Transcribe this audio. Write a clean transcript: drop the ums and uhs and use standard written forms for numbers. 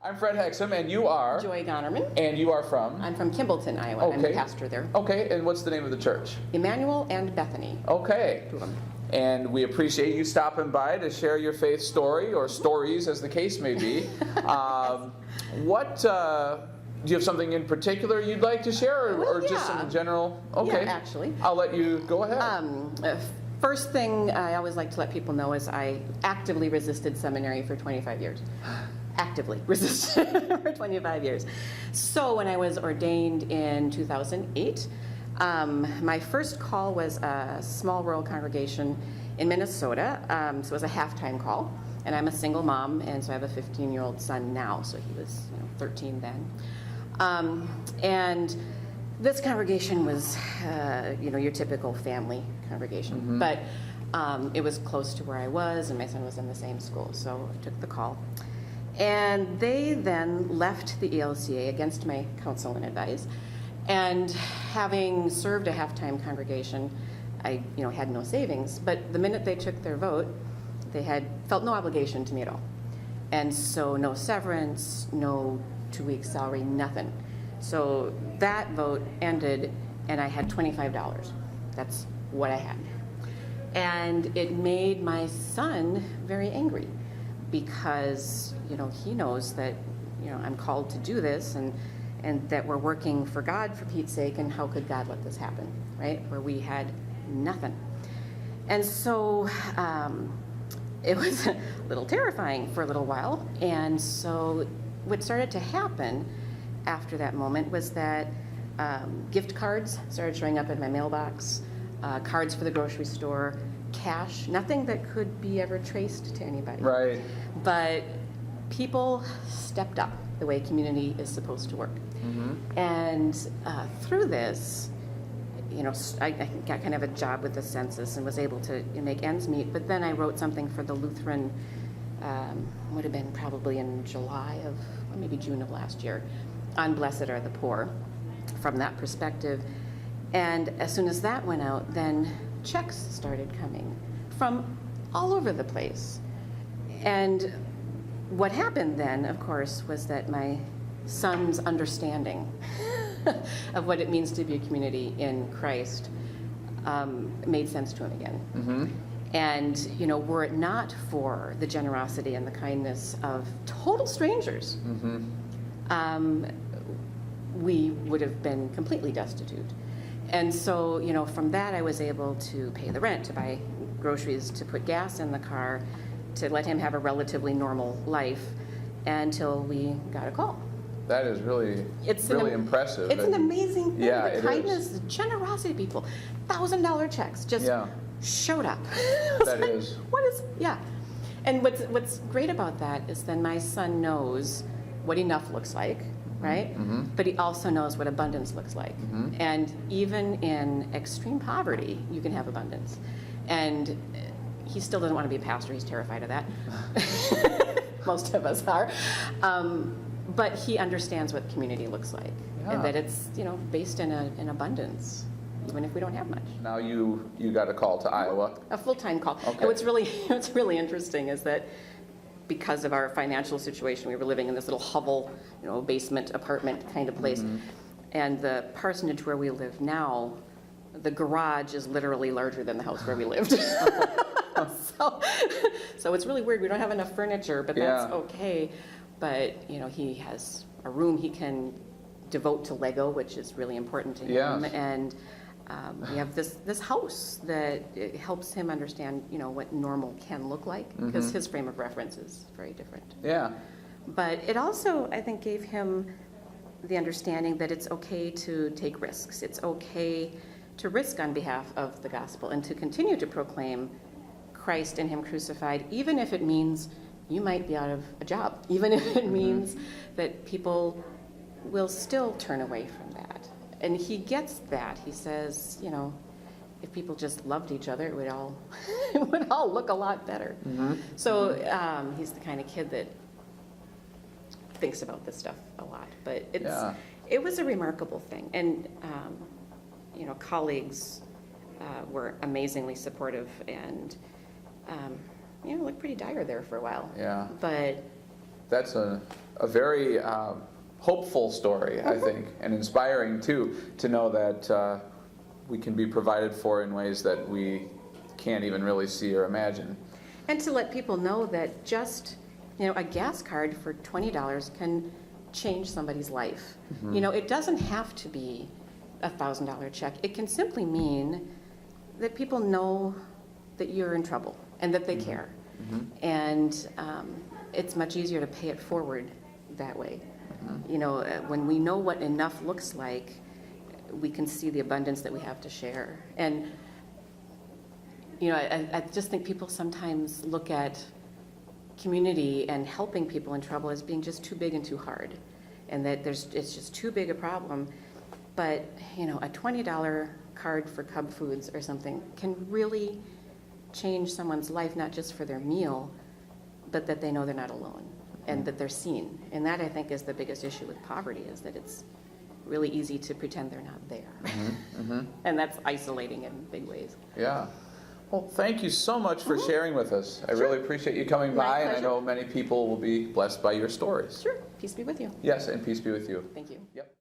I'm Fred Hexam, and you are? Joy Gonnerman. And you are from? I'm from Kimballton, Iowa. Okay. I'm the pastor there. Okay, and what's the name of the church? Emmanuel and Bethany. Okay. Two of them. And we appreciate you stopping by to share your faith story, or stories as the case may be. Do you have something in particular you'd like to share, or just some general? Okay. Yeah, actually. I'll let you go ahead. First thing I always like to let people know is I actively resisted seminary for 25 years. Actively resisted for 25 years. So when I was ordained in 2008, my first call was a small rural congregation in Minnesota. So it was a half-time call. And I'm a single mom, and so I have a 15-year-old son now. So he was 13 then. And this congregation was, your typical family congregation. Mm-hmm. But it was close to where I was, and my son was in the same school. So I took the call. And they then left the ELCA against my counsel and advice. And having served a half-time congregation, I had no savings. But the minute they took their vote, they had felt no obligation to me at all. And so no severance, no 2 weeks salary, nothing. So that vote ended, and I had $25. That's what I had. And it made my son very angry, because he knows that I'm called to do this, and that we're working for God, for Pete's sake, and how could God let this happen, right? Where we had nothing. And so it was a little terrifying for a little while. And so what started to happen after that moment was that gift cards started showing up in my mailbox, cards for the grocery store, cash, nothing that could be ever traced to anybody. Right. But people stepped up the way community is supposed to work. Mm-hmm. And through this, I got kind of a job with the census and was able to make ends meet. But then I wrote something for the Lutheran, would have been probably in July of, or maybe June of last year, on Blessed Are the Poor, from that perspective. And as soon as that went out, then checks started coming from all over the place. And what happened then, of course, was that my son's understanding of what it means to be a community in Christ made sense to him again. Mm-hmm. And, were it not for the generosity and the kindness of total strangers, mm-hmm. We would have been completely destitute. And so, from that I was able to pay the rent, to buy groceries, to put gas in the car, to let him have a relatively normal life until we got a call. That is really impressive. It's an amazing thing. Yeah, the kindness, the generosity of people. $1,000 checks just showed up. And what's great about that is then my son knows what enough looks like, right? Mm-hmm. But he also knows what abundance looks like. Mm-hmm. And even in extreme poverty, you can have abundance. And he still doesn't want to be a pastor. He's terrified of that. Most of us are. But he understands what community looks like, and that it's based in abundance, even if we don't have much. Now you got a call to Iowa. A full-time call. Okay. And what's really interesting is that because of our financial situation, we were living in this little hovel, basement apartment kind of place, mm-hmm. and the parsonage where we live now, the garage is literally larger than the house where we lived. So it's really weird. We don't have enough furniture, but that's okay. But he has a room he can devote to Lego, which is really important to him. And we have this house that helps him understand what normal can look like, because mm-hmm. his frame of reference is very different. Yeah. But it also, I think, gave him the understanding that it's okay to take risks. It's okay to risk on behalf of the gospel and to continue to proclaim Christ and him crucified, even if it means you might be out of a job, even if it means that people will still turn away from that. And he gets that. He says, if people just loved each other, it would all look a lot better. Mm-hmm. So he's the kind of kid that thinks about this stuff a lot. But it was a remarkable thing. And, colleagues were amazingly supportive, and, looked pretty dire there for a while. Yeah. But That's a very hopeful story, I think, and inspiring too, to know that we can be provided for in ways that we can't even really see or imagine. And to let people know that just, a gas card for $20 can change somebody's life. It doesn't have to be a $1,000 check. It can simply mean that people know that you're in trouble and that they care. And it's much easier to pay it forward that way. When we know what enough looks like, we can see the abundance that we have to share. And I just think people sometimes look at community and helping people in trouble as being just too big and too hard, and that it's just too big a problem. But a $20 card for Cub Foods or something can really change someone's life, not just for their meal, but that they know they're not alone and that they're seen. And that, I think, is the biggest issue with poverty, is that it's really easy to pretend they're not there. And that's isolating in big ways. Yeah. Well, thank you so much for sharing with us. I really appreciate you coming by, and I know many people will be blessed by your stories. Sure. Peace be with you. Yes, and peace be with you. Thank you. Yep.